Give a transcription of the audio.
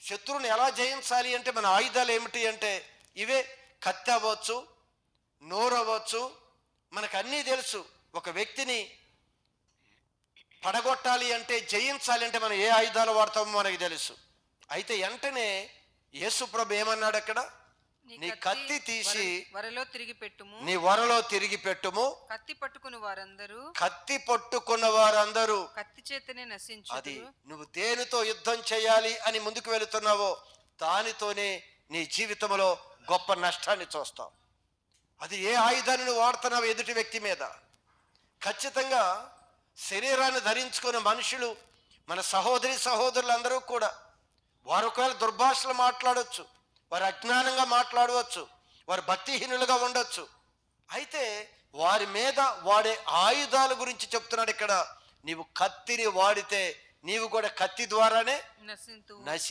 శత్రువుని ఎలా జయించాలి అంటే మన ఆయుధాలు ఏమిటి అంటే ఇవే. కత్తి అవ్వచ్చు, నోరు అవ్వచ్చు, మనకు అన్నీ తెలుసు. ఒక వ్యక్తిని పడగొట్టాలి అంటే, జయించాలి అంటే మనం ఏ ఆయుధాలు వాడతామో మనకి తెలుసు. అయితే వెంటనే యేసుప్రభు ఏమన్నాడు అక్కడ? నీ కత్తి తీసి వరలో తిరిగి పెట్టుము, నీ వరలో తిరిగి పెట్టుము. కత్తి పట్టుకుని వారందరూ కత్తి పట్టుకున్న వారందరూ కత్తి చేతనే నశించు. అది నువ్వు దేనితో యుద్ధం చేయాలి అని ముందుకు వెళుతున్నావో దానితోనే నీ జీవితంలో గొప్ప నష్టాన్ని చూస్తావు. అది ఏ ఆయుధాన్ని నువ్వు వాడుతున్నావు ఎదుటి వ్యక్తి మీద. ఖచ్చితంగా శరీరాన్ని ధరించుకున్న మనుషులు, మన సహోదరి సహోదరులందరూ కూడా వారు ఒకవేళ దుర్భాషలు మాట్లాడవచ్చు, వారు అజ్ఞానంగా మాట్లాడవచ్చు, వారు భక్తిహీనులుగా ఉండొచ్చు. అయితే వారి మీద వాడే ఆయుధాల గురించి చెప్తున్నాడు ఇక్కడ. నీవు కత్తిని వాడితే నీవు కూడా కత్తి ద్వారానే నశింతు.